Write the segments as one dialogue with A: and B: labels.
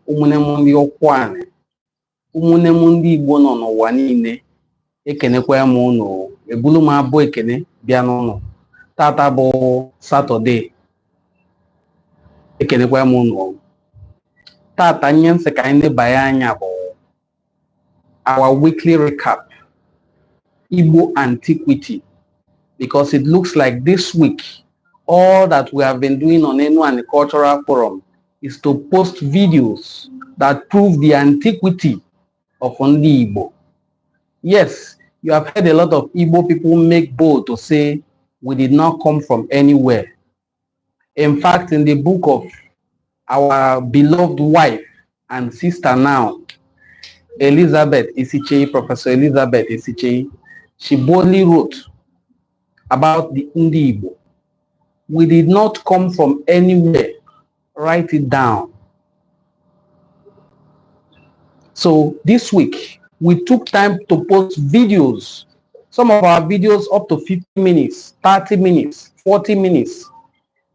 A: ụmụnne ndị ọkwanị, ụmụnne ndị Igbo nọ n'ụwa niile, ekenekwa m unu, ebulu m abụ ekene bịa n'ụlọ. Tata bụ Satọde, ekenekwa m unu. Tata nye nsị ka anyị nebanye anya bụ our weekly recap, Igbo antiquity, because it looks like this week all that we have been doing on Enuani Cultural Forum is to post videos that prove the antiquity of Ndi Igbo. Yes, you have heard a lot of Igbo people make bold to say we did not come from anywhere. In fact, in the book of our beloved wife and sister now, Elizabeth Isichei, Professor Elizabeth Isichei, she boldly wrote about the Ndi Igbo. We did not come from anywhere. Write it down. So this week, we took time to post videos. Some of our videos up to 50 minutes, 30 minutes, 40 minutes.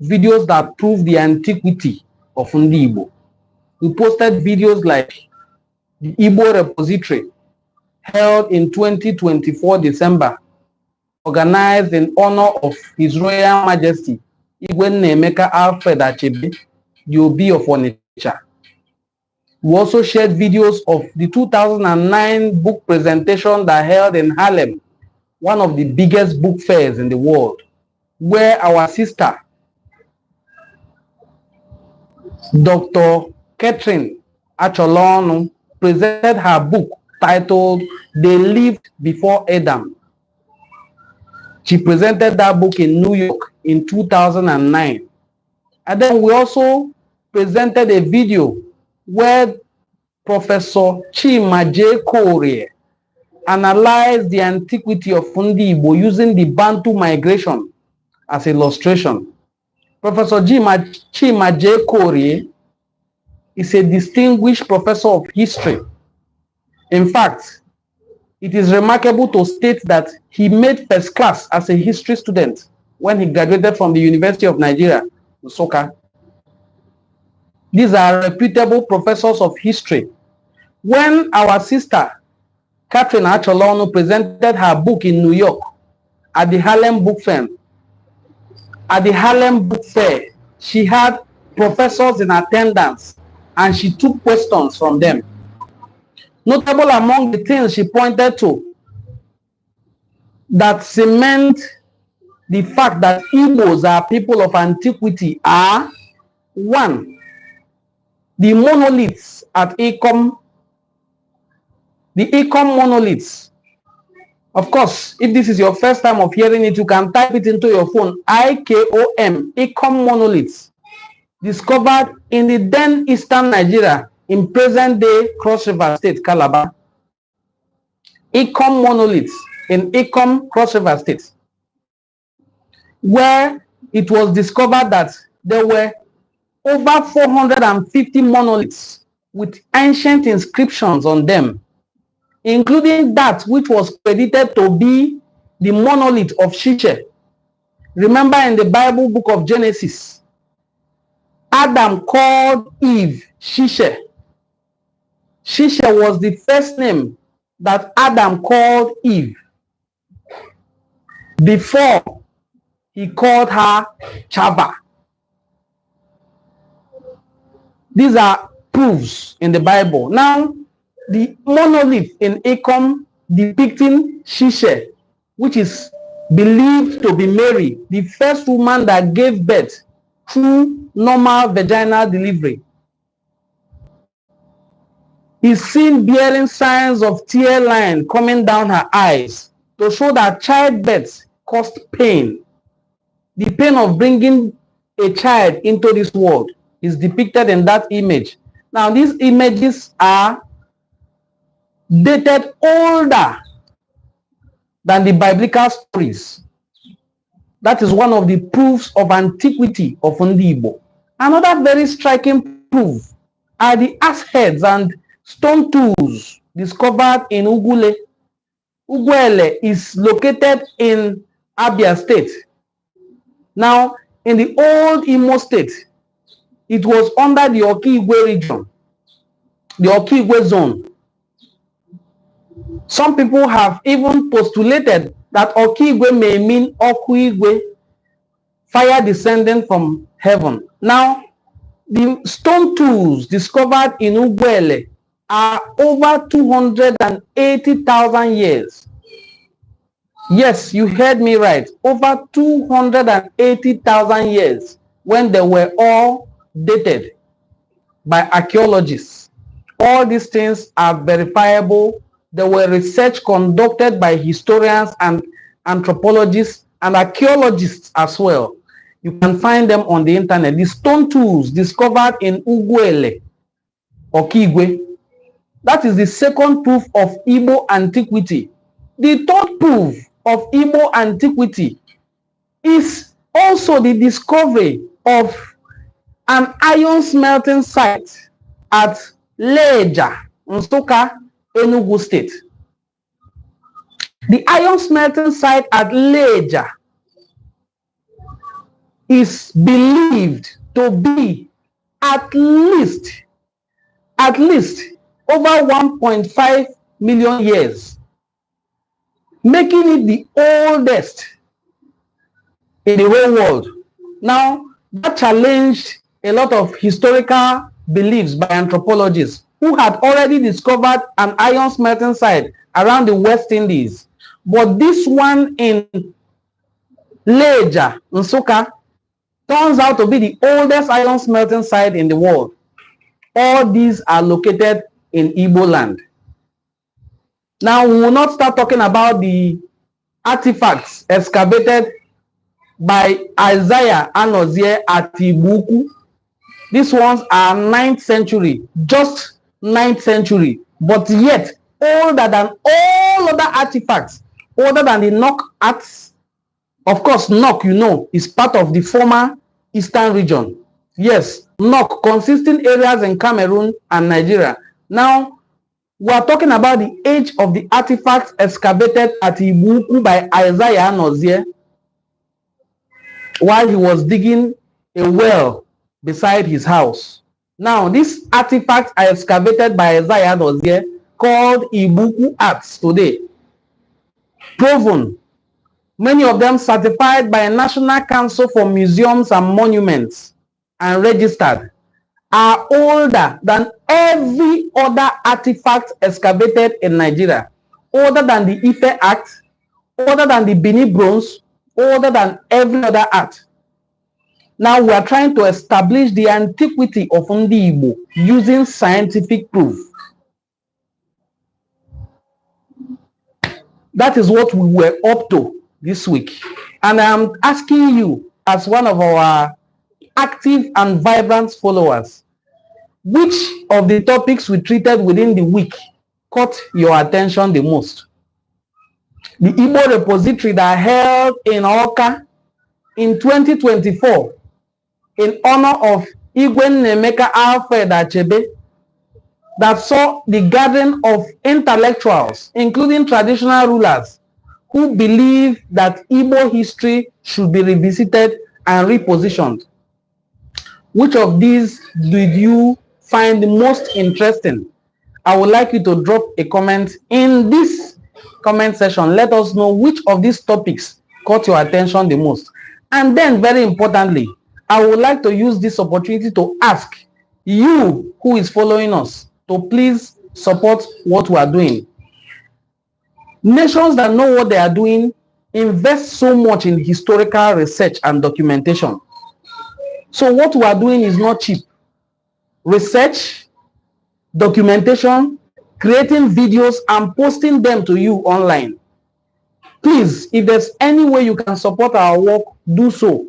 A: Videos that prove the antiquity of Ndi Igbo. We posted videos like the Igbo Repository, held in 2024 December, organized in honor of His Royal Majesty Igwe Nnemeka Alfred Achebe, the Obi of Onitsha. We also shared videos of the 2009 book presentation that held in Harlem, one of the biggest book fairs in the world, where our sister, Dr. Catherine Acholonu, presented her book titled They Lived Before Adam. She presented that book in New York in 2009. And then we also presented a video where Professor Chima J. Korie analyzed the antiquity of Ndi Igbo using the Bantu migration as illustration. Professor Chima J. Korie is a distinguished professor of history. In fact, it is remarkable to state that he made first class as a history student when he graduated from the University of Nigeria, Nsukka. These are reputable professors of history. When our sister, Catherine Acholonu, presented her book in New York at the Harlem Book Fair, she had professors in attendance and she took questions from them. Notable among the things she pointed to that cement the fact that Igbos are people of antiquity are: 1, the monoliths at Ikom. The Ikom monoliths. Of course, if this is your first time of hearing it, you can type it into your phone. IKOM, Ikom monoliths, discovered in the then eastern Nigeria, in present-day Cross River State, Calabar. Ikom monoliths in Ikom, Cross River State, where it was discovered that there were over 450 monoliths with ancient inscriptions on them, including that which was credited to be the monolith of Shishe. Remember, in the Bible book of Genesis, Adam called Eve Shishe. Shishe was the first name that Adam called Eve before he called her Chava. These are proofs in the Bible. Now, the monolith in Ikom depicting Shishe, which is believed to be Mary, the first woman that gave birth through normal vaginal delivery, is seen bearing signs of tear line coming down her eyes to show that childbirth caused pain. The pain of bringing a child into this world is depicted in that image. Now, these images are dated older than the biblical stories. That is one of the proofs of antiquity of Ndi Igbo. Another very striking proof are the axe heads and stone tools discovered in Ugule. Ugwele is located in Abia State. Now, in the old Imo State, it was under the Okigwe region. the Okigwe zone. Some people have even postulated that Okigwe may mean Okuigwe, fire descending from heaven. Now, the stone tools discovered in Ugwele are over 280,000 years. Yes, you heard me right. Over 280,000 years when they were all dated by archaeologists. All these things are verifiable. There were research conducted by historians and anthropologists and archaeologists as well. You can find them on the internet. The stone tools discovered in Ugwele, Okigwe, that is the second proof of Igbo antiquity. The third proof of Igbo antiquity is also the discovery of an iron smelting site at Leja, Nsukka, Enugu State. The iron smelting site at Leja is believed to be at least over 1.5 million years, making it the oldest in the whole world. Now, that challenged a lot of historical beliefs by anthropologists who had already discovered an iron smelting site around the West Indies. But this one in Leja, Nsukka, turns out to be the oldest iron smelting site in the world. All these are located in Igbo land. Now, we will not start talking about the artifacts excavated by Isaiah Anozie at Ibuku. These ones are 9th century, just 9th century, but yet older than all other artifacts, older than the Nok arts. Of course, Nok, you know, is part of the former Eastern region. Yes, Nok, consisting areas in Cameroon and Nigeria. Now, we are talking about the age of the artifacts excavated at Ibuku by Isaiah Anozie while he was digging a well beside his house. Now, these artifacts are excavated by Isaiah Anozie, called Ibuku arts today. Proven, many of them certified by National Council for Museums and Monuments and registered, are older than every other artifact excavated in Nigeria, older than the Ife Act, older than the Bini Bronze, older than every other art. Now we are trying to establish the antiquity of Ndi Igbo using scientific proof. That is what we were up to this week. And I'm asking you, as one of our active and vibrant followers, which of the topics we treated within the week caught your attention the most? The Igbo repository that held in Oka in 2024 in honor of Igwe Nemeka Alfred Achebe, that saw the gathering of intellectuals, including traditional rulers, who believe that Igbo history should be revisited and repositioned. Which of these did you find the most interesting? I would like you to drop a comment in this comment section. Let us know which of these topics caught your attention the most. And then, very importantly, I would like to use this opportunity to ask you who is following us to please support what we are doing. Nations that know what they are doing invest so much in historical research and documentation. So what we are doing is not cheap. Research, documentation, creating videos and posting them to you online. Please, if there's any way you can support our work, do so.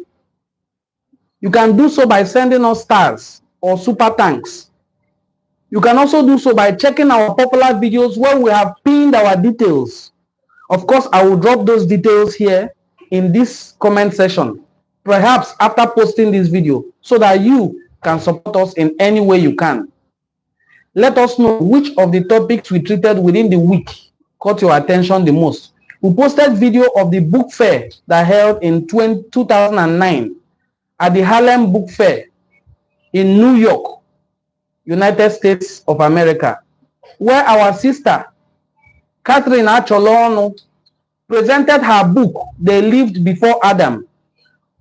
A: You can do so by sending us stars or super thanks. You can also do so by checking our popular videos where we have pinned our details. Of course, I will drop those details here in this comment section, perhaps after posting this video, so that you can support us in any way you can. Let us know which of the topics we treated within the week caught your attention the most. We posted video of the book fair that held in 2009 at the Harlem Book Fair in New York. United States of America, where our sister Catherine Acholonu presented her book, They Lived Before Adam,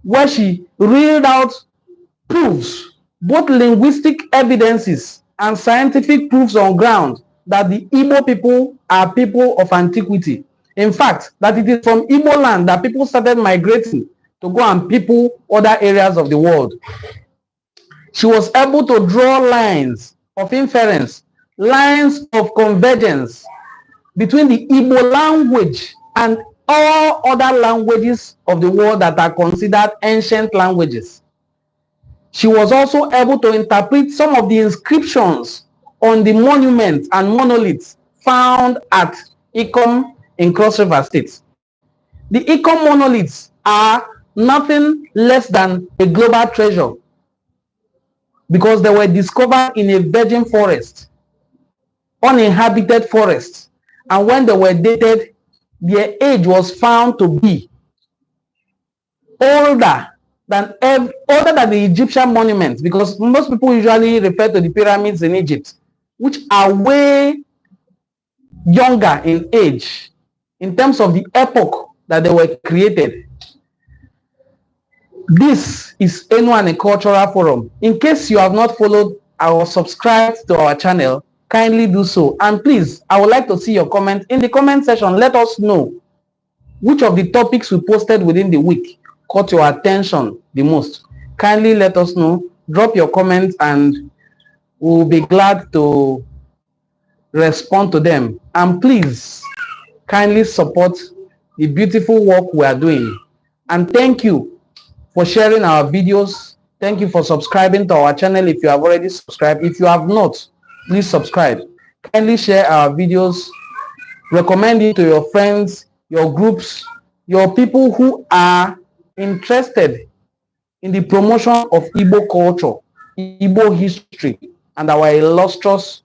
A: where she reeled out proofs, both linguistic evidences and scientific proofs on ground that the Igbo people are people of antiquity. In fact, that it is from Igbo land that people started migrating to go and people other areas of the world. She was able to draw lines of inference, lines of convergence between the Igbo language and all other languages of the world that are considered ancient languages. She was also able to interpret some of the inscriptions on the monuments and monoliths found at Ikom in Cross River State. The Ikom monoliths are nothing less than a global treasure because they were discovered in a virgin forest, uninhabited forest, and when they were dated, their age was found to be older than the Egyptian monuments, because most people usually refer to the pyramids in Egypt, which are way younger in age in terms of the epoch that they were created. This is Enuani Cultural Forum. In case you have not followed or subscribed to our channel, kindly do so. And please, I would like to see your comment. In the comment section, let us know which of the topics we posted within the week caught your attention the most. Kindly let us know. Drop your comments and we'll be glad to respond to them. And please, kindly support the beautiful work we are doing. And thank you for sharing our videos. Thank you for subscribing to our channel if you have already subscribed. If you have not, please subscribe. Kindly share our videos. Recommend it to your friends, your groups, your people who are interested in the promotion of Igbo culture, Igbo history, and our illustrious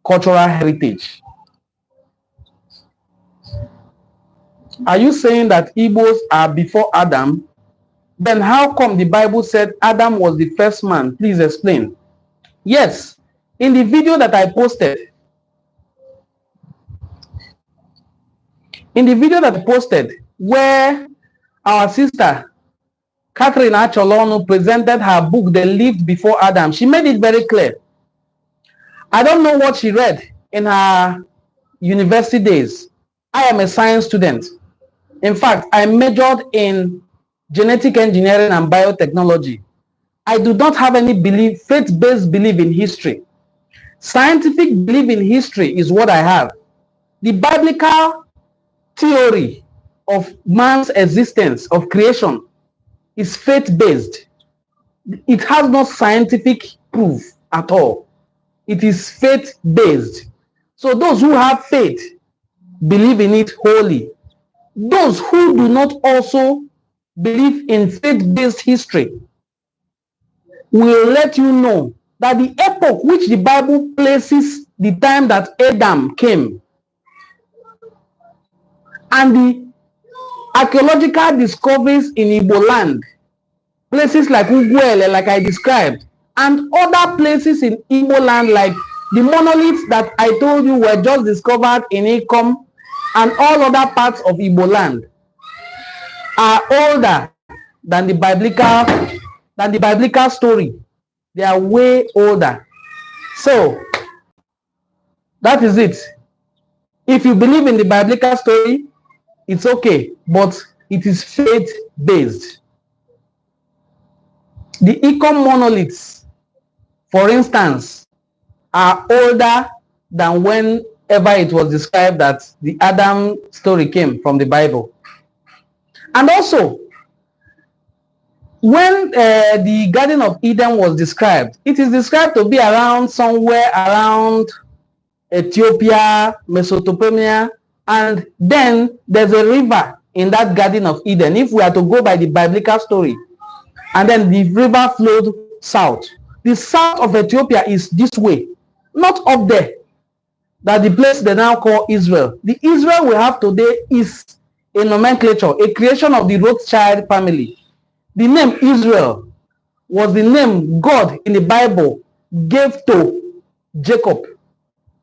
A: cultural heritage. Are you saying that Igbos are before Adam? Then how come the Bible said Adam was the first man? Please explain. Yes, in the video that I posted, where our sister Catherine Acholonu presented her book, They Lived Before Adam, she made it very clear. I don't know what she read in her university days. I am a science student. In fact, I majored in genetic engineering and biotechnology. I do not have any belief, faith-based belief in history. Scientific belief in history is what I have. The biblical theory of man's existence, of creation, is faith-based. It has no scientific proof at all. It is faith-based. So those who have faith believe in it wholly. Those who do not also believe in faith-based history will let you know that the epoch which the Bible places the time that Adam came and the archaeological discoveries in Igbo land, places like Ugwele, like I described, and other places in Igbo land, like the monoliths that I told you were just discovered in Ikom and all other parts of Igbo land, are older than the biblical story. They are way older. So that is it. If you believe in the biblical story, it's okay, but it is faith-based. The Ikom monoliths, for instance, are older than whenever it was described that the Adam story came from the Bible. And also, when the Garden of Eden was described, it is described to be around somewhere around Ethiopia, Mesopotamia, and then there's a river in that Garden of Eden, if we are to go by the biblical story. And then the river flowed south. The south of Ethiopia is this way, not up there, that the place they now call Israel. The Israel we have today is a nomenclature, a creation of the Rothschild family. The name Israel was the name God in the Bible gave to Jacob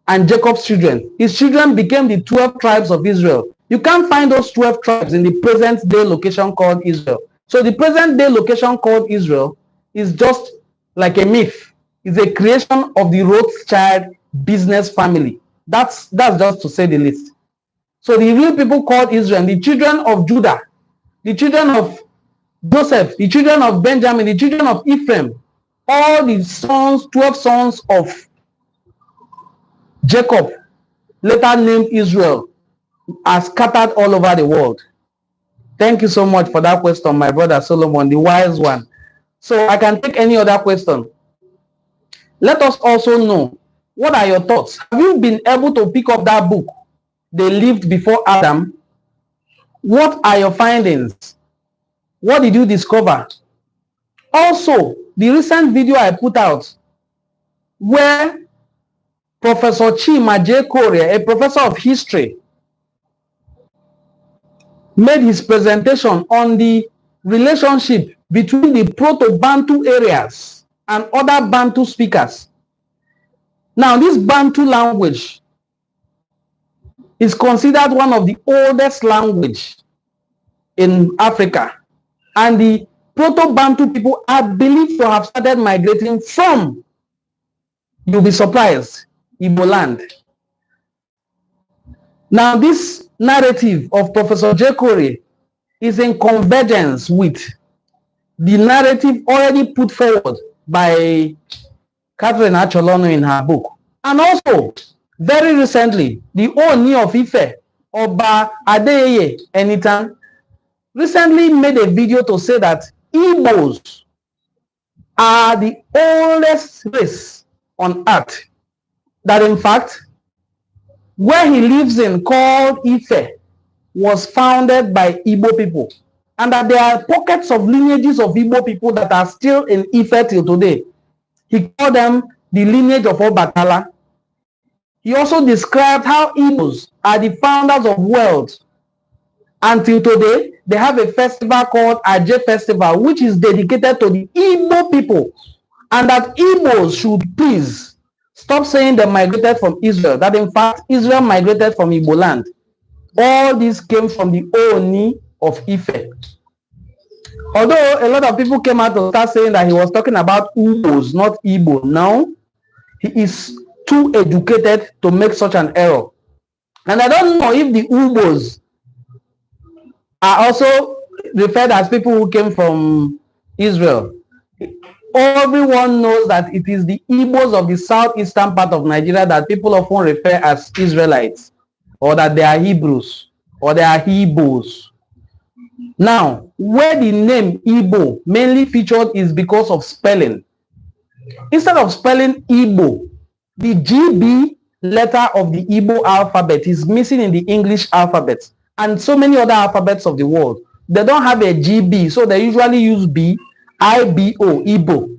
A: and Jacob's children. His children became the 12 tribes of Israel. You can't find those 12 tribes in the present day location called Israel. So the present day location called Israel is just like a myth. It's a creation of the Rothschild business family. That's just to say the least. So the real people called Israel, the children of Judah, the children of Joseph, the children of Benjamin, the children of Ephraim, all the sons, 12 sons of Jacob, later named Israel, are scattered all over the world. Thank you so much for that question, my brother Solomon, the wise one. So I can take any other question. Let us also know, what are your thoughts? Have you been able to pick up that book, They Lived Before Adam? What are your findings? What did you discover? Also, the recent video I put out where Professor Chima J. Korea, a professor of history, made his presentation on the relationship between the Proto-Bantu areas and other Bantu speakers. Now, this Bantu language is considered one of the oldest languages in Africa, and the Proto-Bantu people are believed to have started migrating from, you'll be surprised, Igbo land. Now, this narrative of Professor J. Corey is in convergence with the narrative already put forward by Catherine Acholono in her book. And also, very recently, the Oni of Ife, Oba Adeyeye Enitan, recently made a video to say that Igbos are the oldest race on earth. That in fact, where he lives in, called Ife, was founded by Igbo people. And that there are pockets of lineages of Igbo people that are still in Ife till today. He called them the lineage of Obatala. He also described how Igbos are the founders of wealth. Until today, they have a festival called Aje Festival, which is dedicated to the Igbo people. And that Igbos should please stop saying they migrated from Israel. That in fact, Israel migrated from Igbo land. All this came from the Oni of Ife. Although a lot of people came out to start saying that he was talking about Ubos, not Igbo. Now, he is too educated to make such an error. And I don't know if the Ubos are also referred as people who came from Israel. Everyone knows that it is the Igbos of the southeastern part of Nigeria that people often refer as Israelites, or that they are Hebrews, or they are Hebrews. Now, where the name Igbo mainly featured is because of spelling. Instead of spelling Igbo, the GB letter of the Igbo alphabet is missing in the English alphabet and so many other alphabets of the world. They don't have a GB, so they usually use B, IBO, Igbo,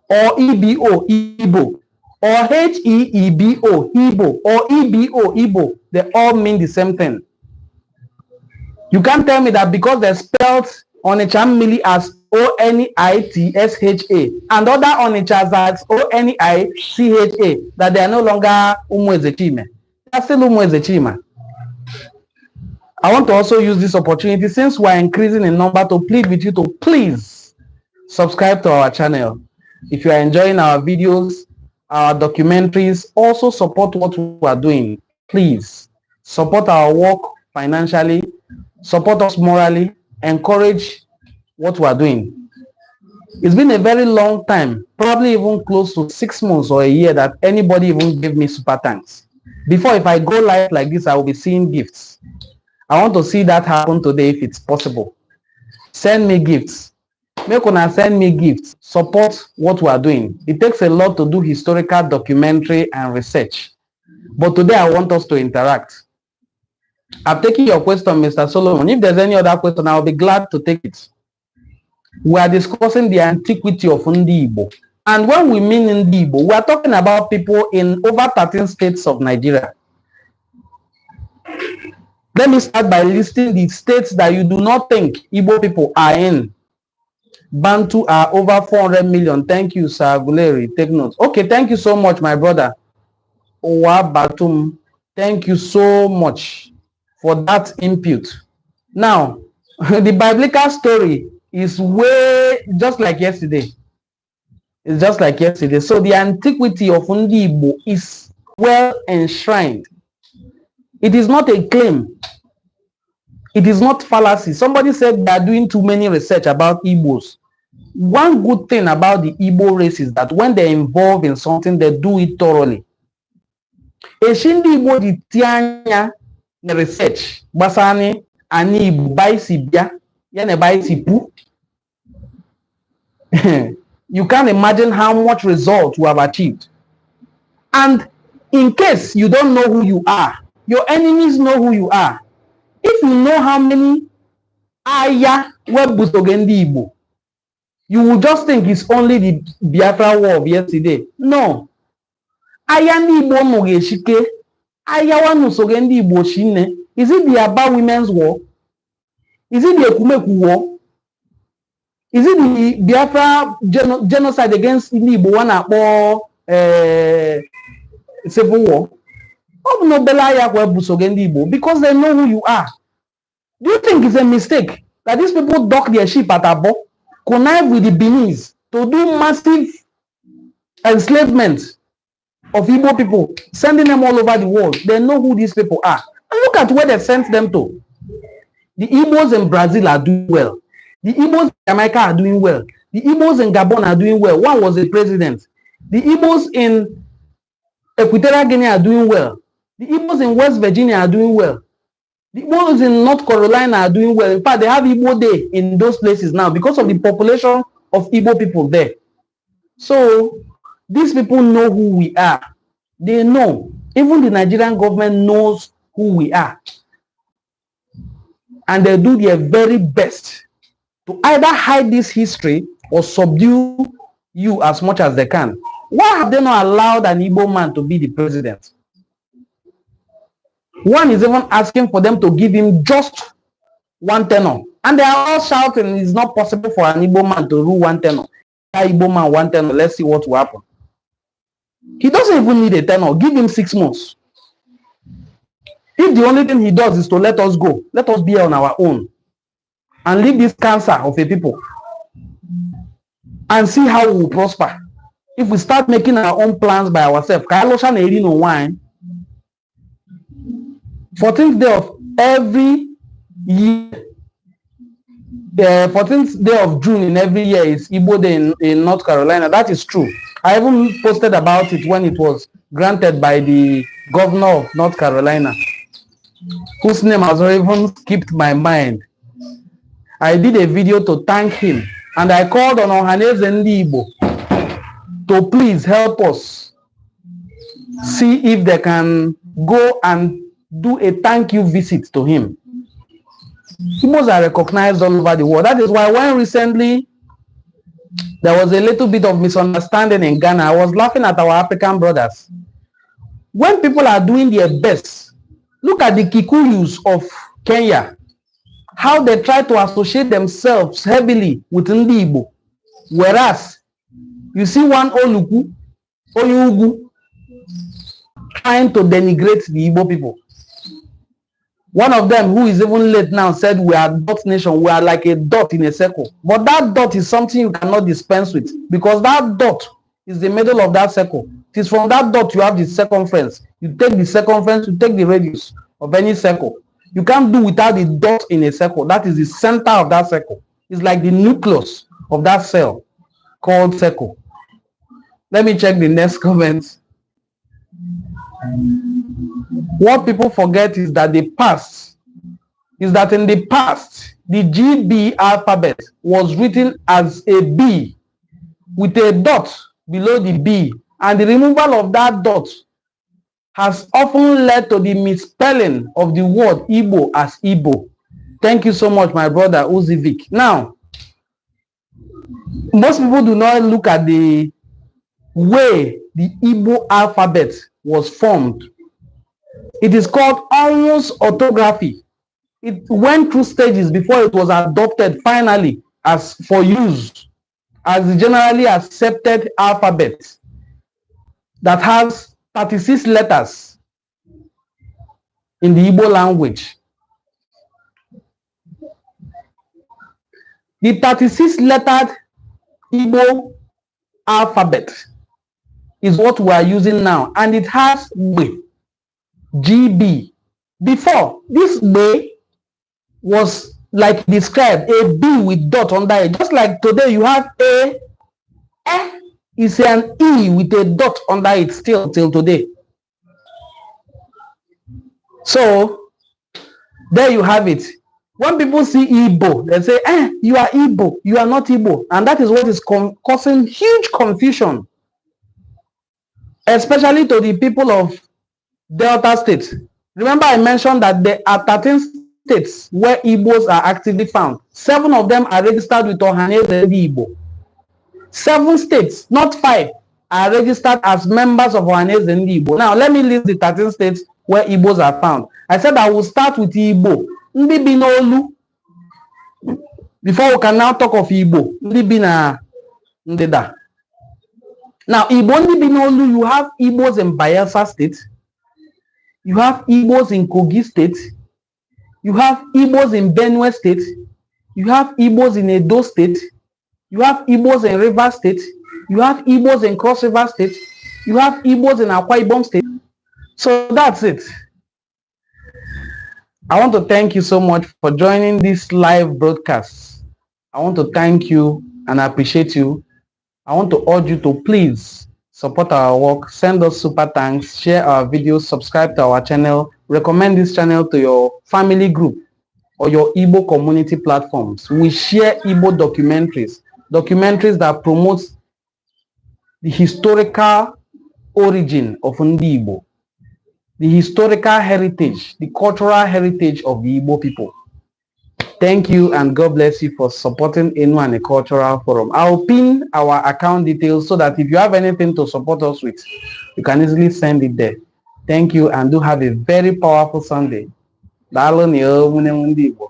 A: or EBO, Igbo, or HEEBO, Igbo, or EBO, Igbo. They all mean the same thing. You can't tell me that because they're spelled Onitsha as ONITSHA and other Onitsha as ONICHA that they are no longer Umuezechime. They're still Umuezechime. I want to also use this opportunity, since we're increasing in number, to plead with you to please subscribe to our channel. If you are enjoying our videos, our documentaries, also support what we are doing. Please support our work financially, support us morally, encourage what we are doing. It's been a very long time, probably even close to 6 months or a year, that anybody even gave me super thanks. Before, if I go live like this, I will be seeing gifts. I want to see that happen today if it's possible. Send me gifts. Make una send me gifts. Support what we are doing. It takes a lot to do historical documentary and research. But today I want us to interact. I've taken your question, Mr. Solomon. If there's any other question, I'll be glad to take it. We are discussing the antiquity of Ndi Igbo. And when we mean Ndi Igbo, we are talking about people in over 13 states of Nigeria. Let me start by listing the states that you do not think Igbo people are in. Bantu are over 400 million. Thank you, Sir Guleri. Take note. Okay, thank you so much, my brother. Owa Batum. Thank you so much for that input. Now, the biblical story is way just like yesterday. It's just like yesterday. So the antiquity of Ndi Igbo is well enshrined. It is not a claim. It is not fallacy. Somebody said they are doing too many research about Igbos. One good thing about the Igbo race is that when they're involved in something, they do it thoroughly. Eshindi Igbo di tianya na research basani ani Igbo baisi bia yene baisi pu. You can't imagine how much results we have achieved. And in case you don't know who you are, your enemies know who you are. If you know how many aya webusogendi Igbo, you will just think it's only the Biafra war of yesterday. No. Aya ndi Igbo mogeshike, aya wanu sogendi Igbo shine. Is it the Aba Women's War? Is it the Ekumeku War? Is it the Biafra genocide against Ndi Igbo wana or Civil War? Because they know who you are. Do you think it's a mistake that these people dock their ship at Abo, connive with the Benin to do massive enslavement of Igbo people, sending them all over the world? They know who these people are. And look at where they sent them to. The Igbos in Brazil are doing well. The Igbos in Jamaica are doing well. The Igbos in Gabon are doing well. One was a president. The Igbos in Equatorial Guinea are doing well. The Igbos in West Virginia are doing well. The Igbos in North Carolina are doing well. In fact, they have Igbo Day in those places now because of the population of Igbo people there. So, these people know who we are. They know. Even the Nigerian government knows who we are. And they do their very best to either hide this history or subdue you as much as they can. Why have they not allowed an Igbo man to be the president? One is even asking for them to give him just one tenure. And they are all shouting it's not possible for an Igbo man to rule one tenure. Igbo man one tenure, let's see what will happen. He doesn't even need a tenure. Give him 6 months. If the only thing he does is to let us go, let us be on our own and leave this cancer of a people and see how we will prosper. If we start making our own plans by ourselves, 14th day of every year, the 14th day of June in every year is Igbo Day in North Carolina. That is true. I even posted about it when it was granted by the governor of North Carolina, whose name has even skipped my mind. I did a video to thank him, and I called on Ohaneze Ndi Igbo to please help us see if they can go and do a thank you visit to him. Igbos are recognized all over the world. That is why when recently there was a little bit of misunderstanding in Ghana, I was laughing at our African brothers. When people are doing their best, look at the Kikuyus of Kenya, how they try to associate themselves heavily with Ndi Igbo. Whereas, you see one Oluku, Oyugu, trying to denigrate the Igbo people. One of them, who is even late now, said we are dot nation. We are like a dot in a circle. But that dot is something you cannot dispense with, because that dot is the middle of that circle. It is from that dot you have the circumference. You take the circumference, you take the radius of any circle. You can't do without the dot in a circle. That is the center of that circle. It's like the nucleus of that cell called circle. Let me check the next comments. What people forget is that in the past, the GB alphabet was written as a B with a dot below the B, and the removal of that dot has often led to the misspelling of the word Igbo as Igbo. Thank you so much, my brother Uzivic. Now, most people do not look at the way the Igbo alphabet was formed. It is called almost orthography. It went through stages before it was adopted finally as for use as the generally accepted alphabet that has 36 letters in the Igbo language. The 36-lettered Igbo alphabet is what we are using now, and it has B, GB. Before, this B was like described, a B with dot under it. Just like today you have A is an E with a dot under it still till today. So there you have it. When people see Igbo, they say, you are Igbo, you are not Igbo. And that is what is causing huge confusion, especially to the people of Delta State. Remember I mentioned that there are 13 states where Igbos are actively found. 7 of them are registered with Ohaneze Igbo. 7 states, not 5, are registered as members of Ohaneze Igbo. Now let me list the 13 states where Igbos are found. I said I will start with Igbo. Ndị bi n'olu. Before we can now talk of Igbo. Ndị bi na ndịda. Now Igbo ndị bi n'olu, you have Igbos in Bayelsa State. You have Igbos in Kogi State. You have Igbos in Benue State. You have Igbos in Edo State. You have Igbos in Rivers State. You have Igbos in Cross River State. You have Igbos in Akwa Ibom State. So that's it. I want to thank you so much for joining this live broadcast. I want to thank you and appreciate you. I want to urge you to please support our work, send us super thanks, share our videos, subscribe to our channel, recommend this channel to your family group or your Igbo community platforms. We share Igbo documentaries that promote the historical origin of Ndi Igbo, the historical heritage, the cultural heritage of the Igbo people. Thank you and God bless you for supporting Enuani Cultural Forum. I'll pin our account details so that if you have anything to support us with, you can easily send it there. Thank you and do have a very powerful Sunday. Daalụ.